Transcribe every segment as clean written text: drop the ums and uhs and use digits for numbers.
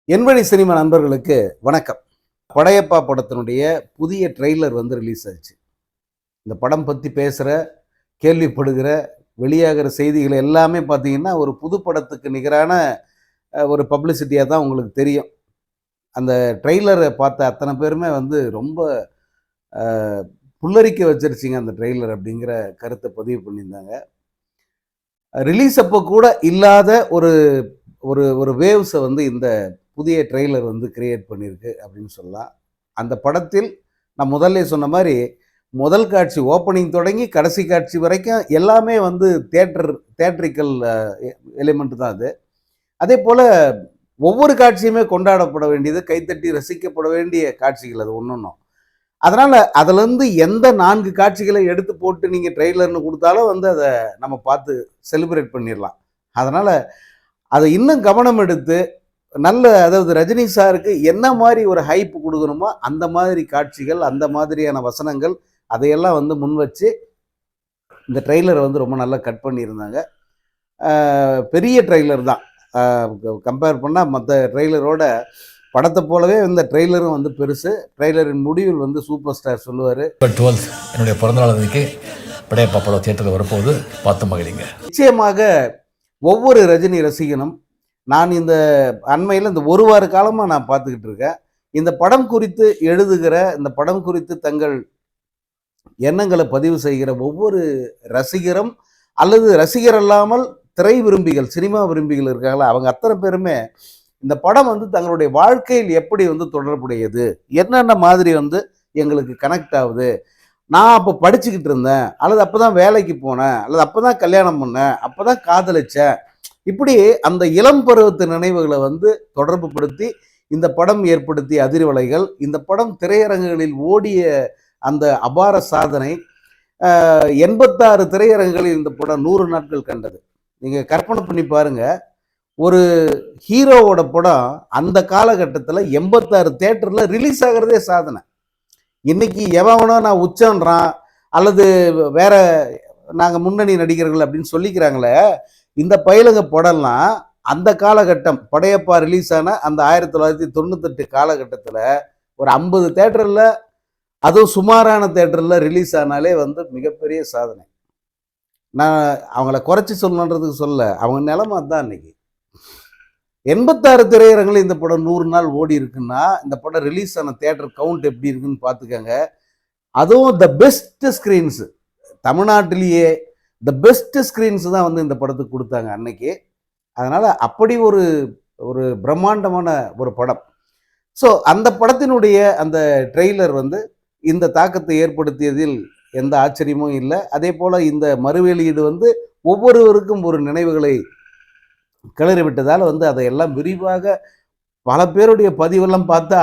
என்வழி cinema நண்பர்களுக்கு வணக்கம். படையப்பா படத்தினுடைய புதிய ட்ரெய்லர் ரிலீஸ் ஆச்சு. இந்த படம் பற்றி பேசுகிற, கேள்விப்படுகிற, வெளியாகிற செய்திகள் எல்லாமே பார்த்தீங்கன்னா ஒரு புது படத்துக்கு நிகரான ஒரு பப்ளிசிட்டியாக தான் உங்களுக்கு தெரியும். அந்த ட்ரெய்லரை பார்த்த அத்தனை பேருமே ரொம்ப புல்லரிக்க வச்சிருச்சிங்க அந்த ட்ரெய்லர் அப்படிங்கிற கருத்தை பதிவு பண்ணியிருந்தாங்க. ரிலீஸ் அப்போ கூட இல்லாத ஒரு ஒரு ஒரு வேவ்ஸை இந்த புதிய ட்ரெய்லர் கிரியேட் பண்ணியிருக்கு அப்படின்னு சொல்லலாம். அந்த படத்தில் நான் முதல்ல சொன்ன மாதிரி முதல் காட்சி ஓப்பனிங் தொடங்கி கடைசி காட்சி வரைக்கும் எல்லாமே தேட்ரிக்கல் எலிமெண்ட் தான் அது. அதே போல் ஒவ்வொரு காட்சியுமே கொண்டாடப்பட வேண்டியது, கைத்தட்டி ரசிக்கப்பட வேண்டிய காட்சிகள் அது ஒன்றும். அதனால் அதுலேருந்து எந்த 4 காட்சிகளை எடுத்து போட்டு நீங்கள் ட்ரெய்லர்னு கொடுத்தாலும் அதை நம்ம பார்த்து செலிப்ரேட் பண்ணிடலாம். அதனால் அதை இன்னும் கவனம் எடுத்து அதாவது ரஜினி சாருக்கு என்ன மாதிரி ஒரு ஹைப் கொடுக்கணுமோ அந்த மாதிரி காட்சிகள், அந்த மாதிரியான வசனங்கள் அதையெல்லாம் முன் வச்சு இந்த ட்ரெய்லரை ரொம்ப நல்லா கட் பண்ணியிருந்தாங்க. பெரிய ட்ரெய்லர் தான். கம்பேர் பண்ணால் மற்ற ட்ரெய்லரோட படத்தை போலவே இந்த ட்ரெய்லரும் பெருசு. ட்ரெய்லரின் முடிவில் சூப்பர் ஸ்டார் சொல்லுவார், 12th என்னுடைய பிறந்தநாள் அன்றைக்கி படையப்பா படம் தியேட்டருக்கு வரப்போகுது, பார்த்து மகிழிங்க. நிச்சயமாக ஒவ்வொரு ரஜினி ரசிகனும், நான் இந்த அண்மையில் இந்த ஒரு வார காலமாக நான் பார்த்துக்கிட்டு இருக்கேன், இந்த படம் குறித்து எழுதுகிற, இந்த படம் குறித்து தங்கள் எண்ணங்களை பதிவு செய்கிற ஒவ்வொரு ரசிகரும் அல்லது ரசிகர் அல்லாமல் திரை விரும்பிகள், சினிமா விரும்பிகள் இருக்காங்களா, அவங்க அத்தனை பேருமே இந்த படம் தங்களுடைய வாழ்க்கையில் எப்படி தொடர்புடையது, என்னென்ன மாதிரி எங்களுக்கு கனெக்ட் ஆகுது, நான் அப்போ படிச்சுக்கிட்டு இருந்தேன், அல்லது அப்போ தான் வேலைக்கு போனேன், அல்லது அப்போ தான் கல்யாணம் பண்ணேன், அப்போ தான் காதலிச்சேன், இப்படி அந்த இளம் பருவத்து நினைவுகளை தொடர்பு படுத்தி இந்த படம் ஏற்படுத்திய அதிர்வலைகள், இந்த படம் திரையரங்குகளில் ஓடிய அந்த அபார சாதனை, 86 திரையரங்குகளில் இந்த படம் 100 நாட்கள் கண்டது. நீங்கள் கற்பனை பண்ணி பாருங்க, ஒரு ஹீரோவோட படம் அந்த காலகட்டத்தில் 86 தியேட்டரில் ரிலீஸ் ஆகிறதே சாதனை. இன்னைக்கு எவனோ நான் உச்சன்றான் அல்லது வேற நாங்கள் முன்னணி நடிகர்கள் அப்படின்னு சொல்லிக்கிறாங்களே, இந்த பயிலக படம்லாம் அந்த காலகட்டம் படையப்பா ரிலீஸ் ஆன அந்த 1998 காலகட்டத்தில் ஒரு 50 தேட்டரில், அதுவும் சுமாரான தேட்டரில் ரிலீஸ் ஆனாலே மிகப்பெரிய சாதனை. நான் அவங்கள குறைச்சி சொல்லணுன்றதுக்கு சொல்ல, அவங்க நிலைமை தான். இன்னைக்கு 86 திரையரங்கில் இந்த படம் 100 நாள் ஓடி இருக்குன்னா இந்த படம் ரிலீஸ் ஆன தேட்டர் கவுண்ட் எப்படி இருக்குன்னு பார்த்துக்கங்க. அதுவும் த பெஸ்ட் ஸ்க்ரீன்ஸ், தமிழ்நாட்டிலேயே த பெஸ்ட் ஸ்க்ரீன்ஸ் தான் இந்த படத்துக்கு கொடுத்தாங்க அன்னைக்கு. அதனால் அப்படி ஒரு ஒரு பிரம்மாண்டமான ஒரு படம். ஸோ அந்த படத்தினுடைய அந்த ட்ரெய்லர் இந்த தாக்கத்தை ஏற்படுத்தியதில் எந்த ஆச்சரியமும் இல்லை. அதே போல் இந்த மறுவெளியீடு ஒவ்வொருவருக்கும் ஒரு நினைவுகளை கிளறிவிட்டதால் அதையெல்லாம் விரிவாக பல பேருடைய பதிவெல்லாம் பார்த்தா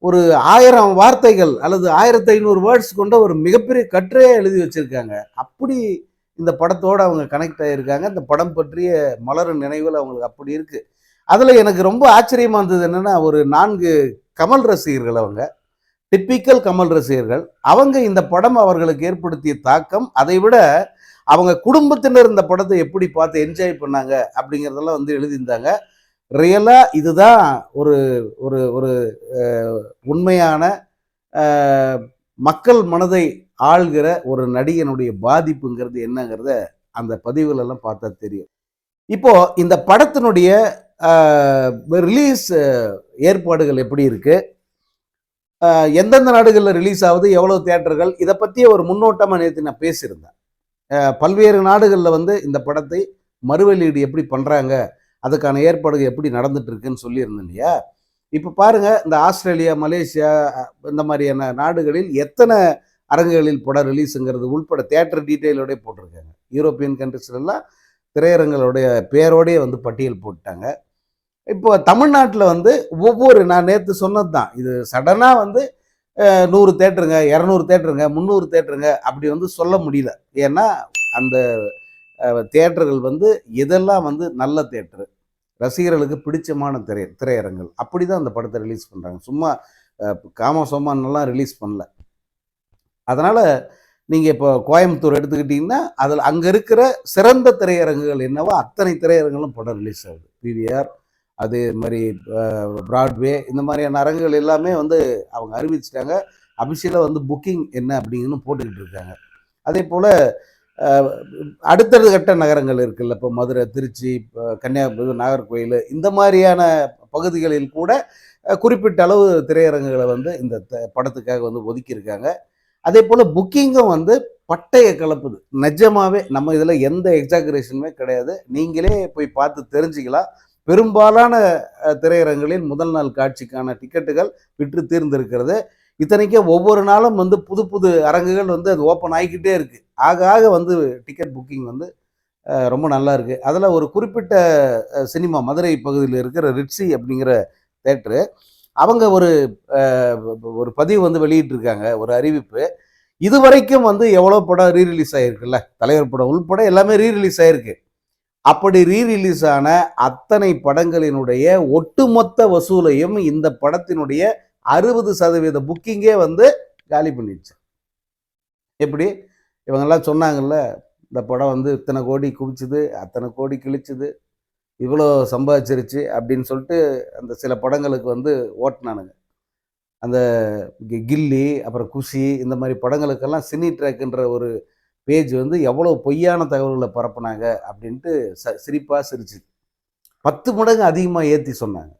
ஒரு 1000 வார்த்தைகள் அல்லது 1500 வேர்ட்ஸ் கொண்ட ஒரு மிகப்பெரிய கட்டுரையை எழுதி வச்சிருக்காங்க. அப்படி இந்த படத்தோடு அவங்க கனெக்ட் ஆகியிருக்காங்க. இந்த படம் பற்றிய மலரும் நினைவுகள் அவங்களுக்கு அப்படி இருக்குது. அதில் எனக்கு ரொம்ப ஆச்சரியமாக இருந்தது என்னென்னா, ஒரு 4 கமல் ரசிகர்கள், அவங்க டிப்பிக்கல் கமல் ரசிகர்கள், அவங்க இந்த படம் அவர்களுக்கு ஏற்படுத்திய தாக்கம், அதை விட அவங்க குடும்பத்தினர் இந்த படத்தை எப்படி பார்த்து என்ஜாய் பண்ணாங்க அப்படிங்கிறதெல்லாம் எழுதியிருந்தாங்க. ரியலாக இதுதான் ஒரு ஒரு ஒரு உண்மையான மக்கள் மனதை ஆள்கிற ஒரு நடிகனுடைய பாதிப்புங்கிறது என்னங்கிறத அந்த பதிவுகளெல்லாம் பார்த்தா தெரியும். இப்போ இந்த படத்தினுடைய ரிலீஸ் ஏற்பாடுகள் எப்படி இருக்கு, எந்தெந்த நாடுகளில் ரிலீஸ் ஆகுது, எவ்வளோ தியேட்டர்கள், இதை பற்றிய ஒரு முன்னோட்டமாக நேற்று நான் பேசியிருந்தேன். பல்வேறு நாடுகளில் இந்த படத்தை மறுவெளியீடு எப்படி பண்ணுறாங்க, அதுக்கான ஏற்பாடுகள் எப்படி நடந்துட்டு இருக்குன்னு சொல்லியிருந்தேன் இல்லையா. இப்போ பாருங்கள், இந்த ஆஸ்திரேலியா, மலேசியா, இந்த மாதிரியான நாடுகளில் எத்தனை அரங்குகளில் படம் ரிலீஸுங்கிறது உள்பட தியேட்டர் டீட்டெயிலோடய போட்டிருக்காங்க. யூரோப்பியன் கண்ட்ரிஸ்லாம் திரையரங்களுடைய பேரோடையே பட்டியல் போட்டாங்க. இப்போ தமிழ்நாட்டில் ஒவ்வொரு, நான் நேற்று சொன்னது தான், இது சடனாக 100 தேட்டருங்க, 200 தேட்டருங்க, 300 தேட்டருங்க அப்படி சொல்ல முடியல. ஏன்னா அந்த தியேட்டர்கள் எதெல்லாம் நல்ல தேட்டரு, ரசிகர்களுக்கு பிடிச்சமான திரையரங்கள், அப்படி தான் அந்த படத்தை ரிலீஸ் பண்ணுறாங்க. சும்மா காமசோமானெல்லாம் ரிலீஸ் பண்ணல. அதனால் நீங்கள் இப்போ கோயம்புத்தூர் எடுத்துக்கிட்டிங்கன்னா அதில் அங்கே இருக்கிற சிறந்த திரையரங்குகள் என்னவோ அத்தனை திரையரங்களும் படம் ரிலீஸ் ஆகுது. பிவிஆர், அதே மாதிரி பிராட்வே இந்த மாதிரியான அரங்குகள் எல்லாமே வந்து அவங்க அறிவிச்சிட்டாங்க. அபிஷியலாக வந்து புக்கிங் என்ன அப்படிங்கன்னு போட்டுக்கிட்டு இருக்காங்க. அதே போல் அடுத்தடுத்த கட்ட நகரங்கள் இருக்குல்ல, இப்போ மதுரை, திருச்சி, இப்போ கன்னியாகுமரி, நாகர்கோயில் இந்த மாதிரியான பகுதிகளில் கூட குறிப்பிட்ட அளவு திரையரங்குகளை வந்து இந்த படத்துக்காக வந்து ஒதுக்கியிருக்காங்க. அதே போல் புக்கிங்கும் வந்து பட்டைய கலப்புது. நிஜமாவே நம்ம இதில் எந்த எக்ஸாகரேஷனுமே கிடையாது. நீங்களே போய் பார்த்து தெரிஞ்சுக்கலாம். பெரும்பாலான திரையரங்குகளில் முதல் நாள் காட்சிக்கான டிக்கெட்டுகள் விற்று தீர்ந்திருக்கிறது. இத்தனைக்கும் ஒவ்வொரு நாளும் வந்து புது புது அரங்குகள் வந்து அது ஓப்பன் ஆகிக்கிட்டே இருக்குது. ஆக ஆக வந்து டிக்கெட் புக்கிங் வந்து ரொம்ப நல்லா இருக்குது. அதில் ஒரு குறிப்பிட்ட சினிமா மதுரை பகுதியில் இருக்கிற ரிட்ஸி அப்படிங்கிற தேட்டரு, அவங்க ஒரு ஒரு பதிவு வந்து வெளியிட்டிருக்காங்க, ஒரு அறிவிப்பு. இதுவரைக்கும் வந்து எவ்வளோ படம் ரீரிலீஸ் ஆகிருக்குல்ல, தலைவர் படம் உள்பட எல்லாமே ரீரிலீஸ் ஆகிருக்கு. அப்படி ரீரிலீஸ் ஆன அத்தனை படங்களினுடைய ஒட்டுமொத்த வசூலையும் இந்த படத்தினுடைய 60% புக்கிங்கே வந்து காலி பண்ணிடுச்சு. எப்படி இவங்கெல்லாம் சொன்னாங்கல்ல, இந்த படம் வந்து இத்தனை கோடி குவிச்சுது, அத்தனை கோடி கிழிச்சுது, இவ்வளோ சம்பாதிச்சிருச்சு அப்படின்னு சொல்லிட்டு அந்த சில படங்களுக்கு வந்து ஓட்டினானுங்க. அந்த கில்லி, அப்புறம் குஷி இந்த மாதிரி படங்களுக்கெல்லாம் சினி ட்ராக்குன்ற ஒரு பேஜ் வந்து எவ்வளோ பொய்யான தகவல்களை பரப்புனாங்க அப்படின்ட்டு சிரிப்பாக சிரிச்சு 10 மடங்கு அதிகமாக ஏற்றி சொன்னாங்க.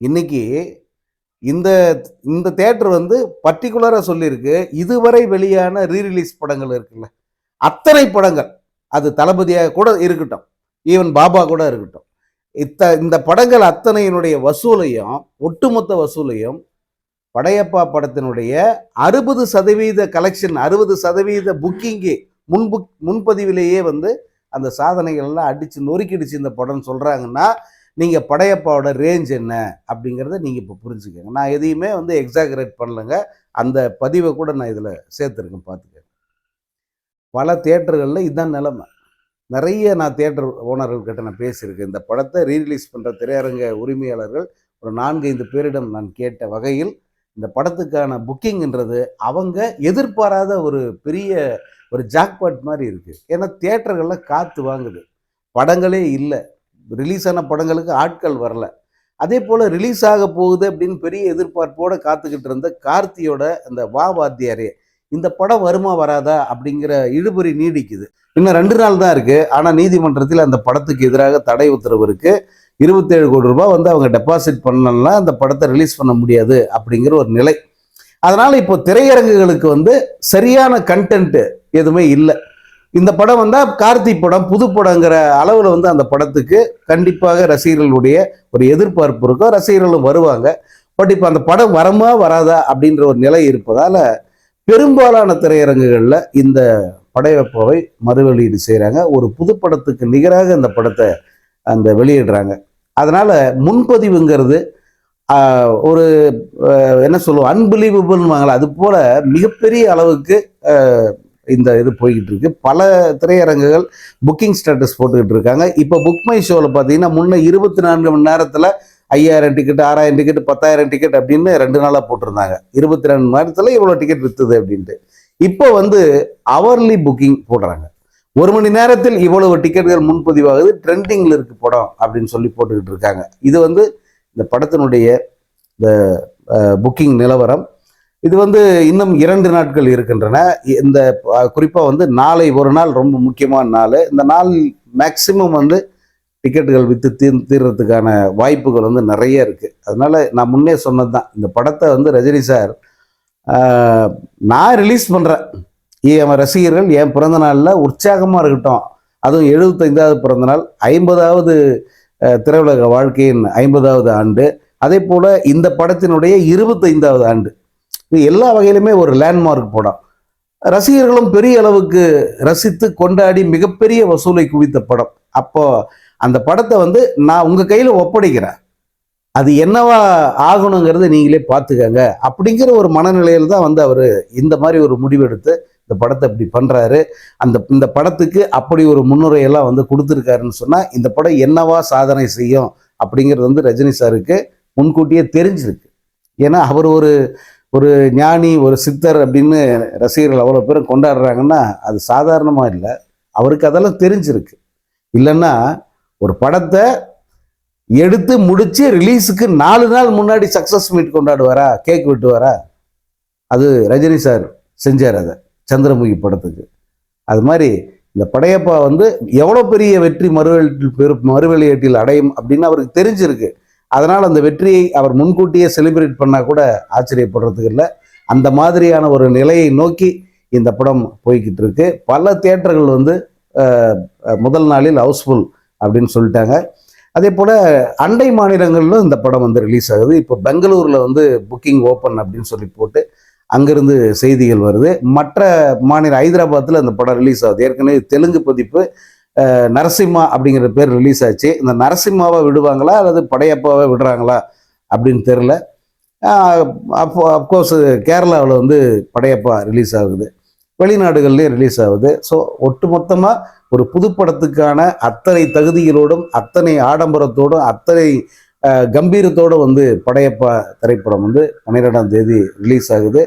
இன்னைக்கு இந்த இந்த தேட்டர் வந்து பர்டிகுலராக சொல்லியிருக்கு, இதுவரை வெளியான ரீரிலீஸ் படங்கள் இருக்குல்ல, அத்தனை படங்கள், அது தளபதியாக கூட இருக்கட்டும், ஈவன் பாபா கூட இருக்கட்டும், இந்த படங்கள் அத்தனையினுடைய வசூலையும், ஒட்டுமொத்த வசூலையும் படையப்பா படத்தினுடைய 60% கலெக்ஷன், 60% புக்கிங்கு முன்பதிவிலேயே வந்து அந்த சாதனைகள்லாம் அடித்து நொறுக்கிடுச்சு இந்த படம் சொல்கிறாங்கன்னா, நீங்கள் படையப்பாவோட ரேஞ்ச் என்ன அப்படிங்கிறத நீங்கள் இப்போ புரிஞ்சுக்கங்க. நான் எதையுமே வந்து எக்ஸாகரேட் பண்ணலைங்க. அந்த பதிவை கூட நான் இதில் சேர்த்துருக்கேன், பார்த்துக்கங்க. பல தியேட்டர்களில் இதுதான் நிலைமை. நிறைய நான் தியேட்டர் ஓனர்கள்கிட்ட நான் பேசியிருக்கேன். இந்த படத்தை ரீரிலீஸ் பண்ணுற திரையரங்க உரிமையாளர்கள் ஒரு 4-5 பேரிடம் நான் கேட்ட வகையில், இந்த படத்துக்கான புக்கிங்ன்றது அவங்க எதிர்பாராத ஒரு பெரிய ஒரு ஜாக்பாட் மாதிரி இருக்குது. ஏன்னா தியேட்டர்களில் காற்று வாங்குது, படங்களே இல்லை, ரிலீஸ் ஆன படங்களுக்கு ஆட்கள் வரல. அதே போல் ரிலீஸ் ஆக போகுது அப்படின்னு பெரிய எதிர்பார்ப்போடு காத்துக்கிட்டு இருந்த கார்த்தியோட அந்த வா வாத்தியாரே, இந்த படம் வருமா வராதா அப்படிங்கிற இழுபறி நீடிக்குது. இன்னும் 2 நாள் தான் இருக்குது. ஆனால் நீதிமன்றத்தில் அந்த படத்துக்கு எதிராக தடை உத்தரவு இருக்குது. 27 கோடி ரூபாய் வந்து அவங்க டெபாசிட் பண்ணலாம், அந்த படத்தை ரிலீஸ் பண்ண முடியாது அப்படிங்கிற ஒரு நிலை. அதனால் இப்போ திரையரங்குகளுக்கு வந்து சரியான கண்டென்ட் எதுவுமே இல்லை. இந்த படம் வந்தால் கார்த்திக் படம் புது படங்கிற அளவில் வந்து அந்த படத்துக்கு கண்டிப்பாக ரசிகர்களுடைய ஒரு எதிர்பார்ப்பு இருக்கும், ரசிகர்களும் வருவாங்க. பட் இப்போ அந்த படம் வரமா வராதா அப்படின்ற ஒரு நிலை இருப்பதால் பெரும்பாலான திரையரங்குகளில் இந்த படையப்பாவை மறுவெளியீடு செய்கிறாங்க. ஒரு புது படத்துக்கு நிகராக இந்த படத்தை அந்த வெளியிடுறாங்க. அதனால் முன்பதிவுங்கிறது ஒரு என்ன சொல்லுவோம், அன்பிலீவபிள்வாங்களா, அது போல் மிகப்பெரிய அளவுக்கு இந்த இது போய்கிட்டு இருக்கு. பல திரையரங்குகள் புக்கிங் ஸ்டேட்டஸ் போட்டுக்கிட்டு இருக்காங்க. இப்போ புக் மை ஷோவில் பார்த்தீங்கன்னா முன்ன 24 மணி நேரத்தில் 5000 டிக்கெட், 6000 டிக்கெட், 10,000 டிக்கெட் அப்படின்னு 2 நாளாக போட்டிருந்தாங்க. 22 மணி நேரத்தில் இவ்வளோ டிக்கெட் விற்றுது அப்படின்ட்டு. இப்போ வந்து அவர்லி புக்கிங் போடுறாங்க. 1 மணி நேரத்தில் இவ்வளவு டிக்கெட்டுகள் முன்பதிவாகுது, ட்ரெண்டிங்கில் இருக்கு படம் அப்படின்னு சொல்லி போட்டுக்கிட்டு இருக்காங்க. இது வந்து இந்த படத்தினுடைய இந்த புக்கிங் நிலவரம். இது வந்து இன்னும் 2 நாட்கள் இருக்கின்றன. இந்த குறிப்பாக வந்து நாளை ஒரு நாள் ரொம்ப முக்கியமான நாள். இந்த நாள் மேக்சிமம் வந்து டிக்கெட்டுகள் விற்று தீர்றதுக்கான வாய்ப்புகள் வந்து நிறைய இருக்குது. அதனால் நான் முன்னே சொன்னது தான், இந்த படத்தை வந்து ரஜினி சார் நான் ரிலீஸ் பண்ணுறேன், என் ரசிகர்கள் என் பிறந்த நாளில் உற்சாகமாக இருக்கட்டும், அதுவும் 75வது பிறந்தநாள், 50வது திரையுலக வாழ்க்கையின் 50வது ஆண்டு, அதே போல் இந்த படத்தினுடைய 25வது ஆண்டு, இது எல்லா வகையிலுமே ஒரு லேண்ட்மார்க் படம். ரசிகர்களும் பெரிய அளவுக்கு ரசித்து கொண்டாடி மிகப்பெரிய வசூலை குவித்த படம். அப்போ அந்த படத்தை வந்து நான் உங்கள் கையில் ஒப்படைக்கிறேன், அது என்னவா ஆகணுங்கிறத நீங்களே பார்த்துக்கங்க அப்படிங்கிற ஒரு மனநிலையில் தான் வந்து அவர் இந்த மாதிரி ஒரு முடிவெடுத்து இந்த படத்தை இப்படி பண்ணுறாரு. இந்த படத்துக்கு அப்படி ஒரு முன்னுரையெல்லாம் வந்து கொடுத்துருக்காருன்னு சொன்னால் இந்த படம் என்னவா சாதனை செய்யும் அப்படிங்கிறது வந்து ரஜினி சாருக்கு முன்கூட்டியே தெரிஞ்சிருக்கு. ஏன்னா அவர் ஒரு ஞானி, ஒரு சித்தர் அப்படின்னு ரசிகர்கள் அவ்வளோ பேரும் கொண்டாடுறாங்கன்னா அது சாதாரணமாக இல்லை. அவருக்கு அதெல்லாம் தெரிஞ்சிருக்கு. இல்லைன்னா ஒரு படத்தை எடுத்து முடிச்சு ரிலீஸுக்கு 4 நாள் முன்னாடி சக்சஸ் மீட் கொண்டாடுவாரா, கேக் வெட்டுவாரா? அது ரஜினி சார் செஞ்சார் அதை சந்திரமுகி படத்துக்கு. அது மாதிரி இந்த படையப்பா வந்து எவ்வளோ பெரிய வெற்றி மறுவெளியீட்டில் அடையும் அப்படின்னு அவருக்கு தெரிஞ்சிருக்கு. அதனால் அந்த வெற்றியை அவர் முன்கூட்டியே செலிப்ரேட் பண்ணால் கூட ஆச்சரியப்படுறதுக்கு இல்லை. அந்த மாதிரியான ஒரு நிலையை நோக்கி இந்த படம் போய்கிட்டு இருக்கு. பல தியேட்டர்கள் வந்து முதல் நாளில் ஹவுஸ்ஃபுல் அப்படின்னு சொல்லிட்டாங்க. அதே போல் அண்டை மாநிலங்களிலும் இந்த படம் வந்து ரிலீஸ் ஆகுது. இப்போ பெங்களூரில் வந்து புக்கிங் ஓப்பன் அப்படின்னு சொல்லி போட்டு அங்கிருந்து செய்திகள் வருது. மற்ற மாநில ஹைதராபாத்தில் இந்த படம் ரிலீஸ் ஆகுது. ஏற்கனவே தெலுங்கு பதிப்பு நரசிம்மா அப்படிங்கிற பேர் ரிலீஸ் ஆச்சு. இந்த நரசிம்மாவை விடுவாங்களா அல்லது படையப்பாவை விடுறாங்களா அப்படின்னு தெரில. அப்போ அப்கோர்ஸ் கேரளாவில் வந்து படையப்பா ரிலீஸ் ஆகுது, வெளிநாடுகள்லேயும் ரிலீஸ் ஆகுது. ஸோ ஒட்டுமொத்தமாக ஒரு புதுப்படத்துக்கான அத்தனை தகுதிகளோடும் அத்தனை ஆடம்பரத்தோடும் அத்தனை கம்பீரத்தோடு வந்து படையப்பா திரைப்படம் வந்து 12ஆம் தேதி ரிலீஸ் ஆகுது.